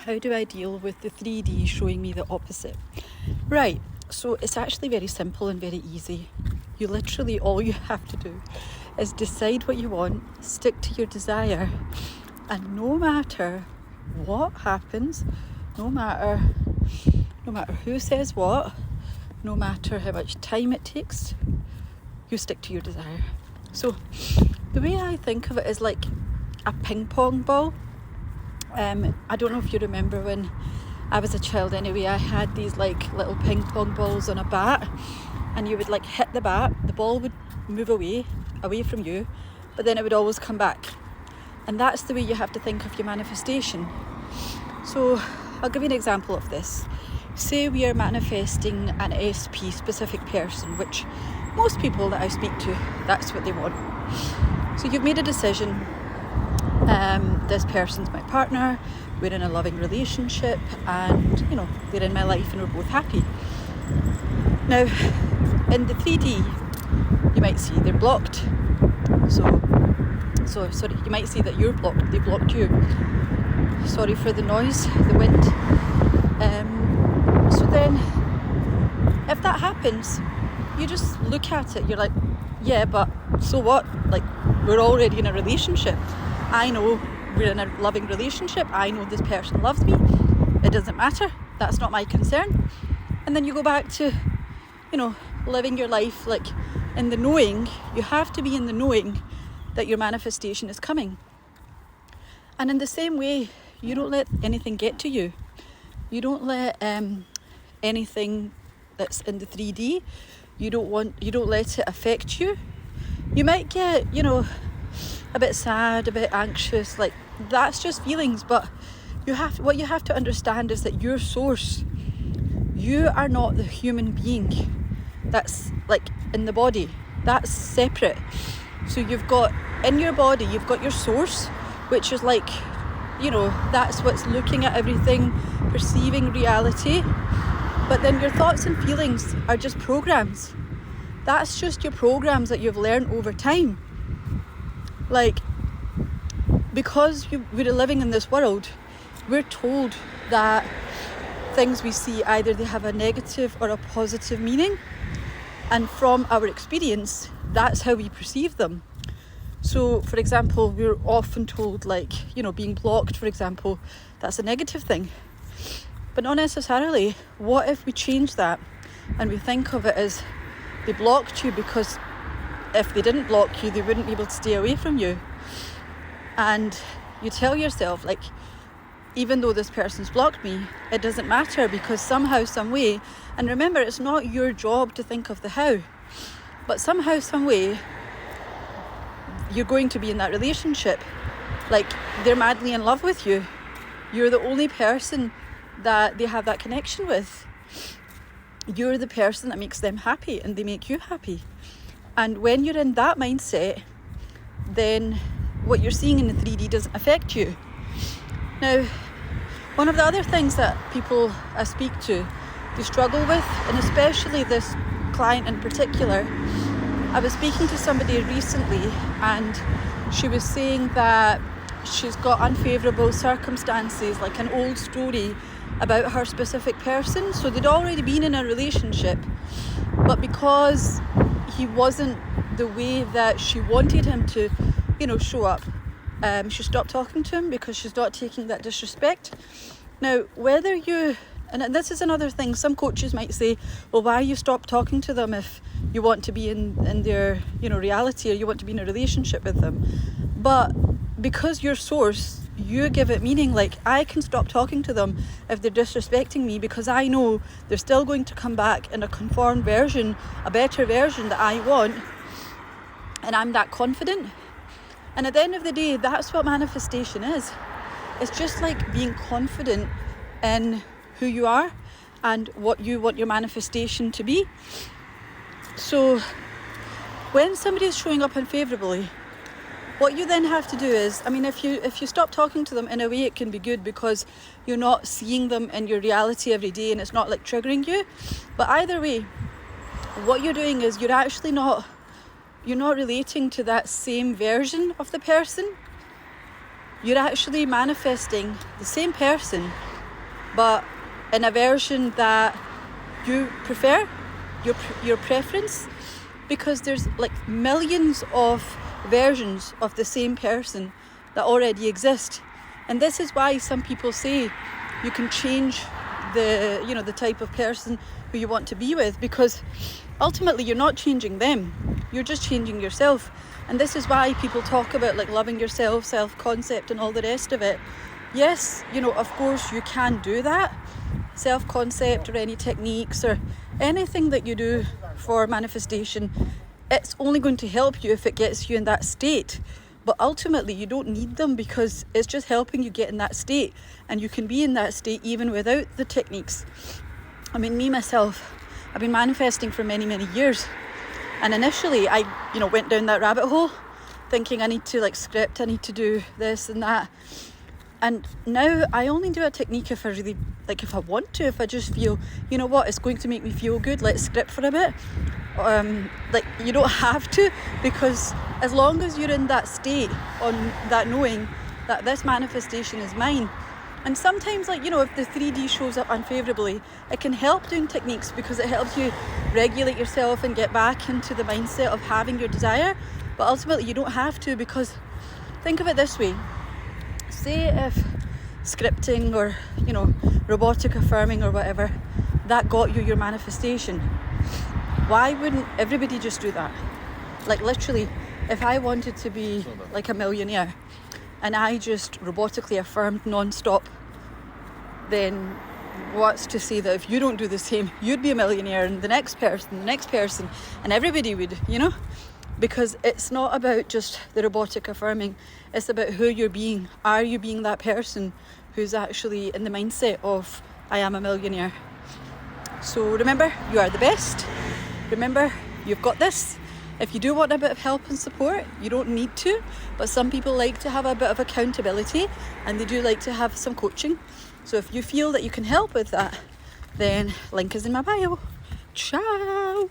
how do I deal with the 3D showing me the opposite? Right, so it's actually very simple and very easy. You literally, all you have to do is decide what you want, stick to your desire, and no matter what happens, no matter who says what, no matter how much time it takes, you stick to your desire. So the way I think of it is like a ping pong ball. I don't know if you remember when I was a child anyway, I had these like little ping pong balls on a bat, and you would like hit the bat, the ball would move away from you, but then it would always come back. And that's the way you have to think of your manifestation. So I'll give you an example of this. Say we are manifesting an SP, specific person, which most people that I speak to, that's what they want. So you've made a decision. This person's my partner, we're in a loving relationship, and they're in my life and we're both happy. Now in the 3D you might see they're blocked, so sorry, you might see that you're blocked, they blocked you. Sorry for the noise, the wind. So then if that happens, you just look at it, you're like, yeah, but so what? Like, we're already in a relationship. I know we're in a loving relationship. I know this person loves me. It doesn't matter. That's not my concern. And then you go back to, living your life like in the knowing. You have to be in the knowing that your manifestation is coming. And in the same way, you don't let anything get to you. You don't let anything that's in the 3D, you don't let it affect you. You might get, a bit sad, a bit anxious, like that's just feelings, but what you have to understand is that your source, you are not the human being that's like in the body, that's separate. So you've got in your body, you've got your source, which is like, that's what's looking at everything, perceiving reality. But then your thoughts and feelings are just programs. That's just your programs that you've learned over time. Like, because we're living in this world, we're told that things we see, either they have a negative or a positive meaning. And from our experience, that's how we perceive them. So, for example, we're often told like, being blocked, for example, that's a negative thing. But not necessarily. What if we change that and we think of it as they blocked you because if they didn't block you, they wouldn't be able to stay away from you. And you tell yourself, like, even though this person's blocked me, it doesn't matter because somehow, some way, and remember, it's not your job to think of the how, but somehow, some way, you're going to be in that relationship. Like, they're madly in love with you. You're the only person that they have that connection with. You're the person that makes them happy and they make you happy. And when you're in that mindset, then what you're seeing in the 3D doesn't affect you. Now, one of the other things that people I speak to, they struggle with, and especially this client in particular, I was speaking to somebody recently and she was saying that she's got unfavourable circumstances, like an old story about her specific person. So they'd already been in a relationship, but because he wasn't the way that she wanted him to, show up, she stopped talking to him because she's not taking that disrespect. Now, whether you, and this is another thing, some coaches might say, well, why you stop talking to them if you want to be in their, reality, or you want to be in a relationship with them. But because your source, you give it meaning. Like, I can stop talking to them if they're disrespecting me because I know they're still going to come back in a conformed version, a better version that I want, and I'm that confident. And at the end of the day, that's what manifestation is. It's just like being confident in who you are and what you want your manifestation to be. So when somebody is showing up unfavourably, what you then have to do is, if you stop talking to them, in a way it can be good because you're not seeing them in your reality every day and it's not like triggering you. But either way, what you're doing is you're not relating to that same version of the person. You're actually manifesting the same person but in a version that you prefer, your preference, because there's like millions of versions of the same person that already exist. And this is why some people say you can change the type of person who you want to be with, because ultimately you're not changing them, you're just changing yourself. And this is why people talk about like loving yourself, self-concept and all the rest of it. Yes, of course you can do that, self-concept or any techniques or anything that you do for manifestation. It's only going to help you if it gets you in that state. But ultimately you don't need them, because it's just helping you get in that state, and you can be in that state even without the techniques. I mean, me myself, I've been manifesting for many, many years. And initially I, went down that rabbit hole thinking I need to like script, I need to do this and that. And now I only do a technique if I really, like if I want to, if I just feel, you know what, it's going to make me feel good, let's script for a bit. Like you don't have to, because as long as you're in that state, on that knowing that this manifestation is mine. And sometimes, like, if the 3D shows up unfavourably, it can help doing techniques, because it helps you regulate yourself and get back into the mindset of having your desire. But ultimately you don't have to, because think of it this way. Say if scripting or, robotic affirming or whatever, that got you your manifestation. Why wouldn't everybody just do that? Like literally, if I wanted to be like a millionaire and I just robotically affirmed non-stop, then what's to say that if you don't do the same, you'd be a millionaire, and the next person, and everybody would, Because it's not about just the robotic affirming, it's about who you're being. Are you being that person who's actually in the mindset of, I am a millionaire? So remember, you are the best. Remember, you've got this. If you do want a bit of help and support, you don't need to, but some people like to have a bit of accountability, and they do like to have some coaching. So if you feel that you can help with that, then link is in my bio. Ciao!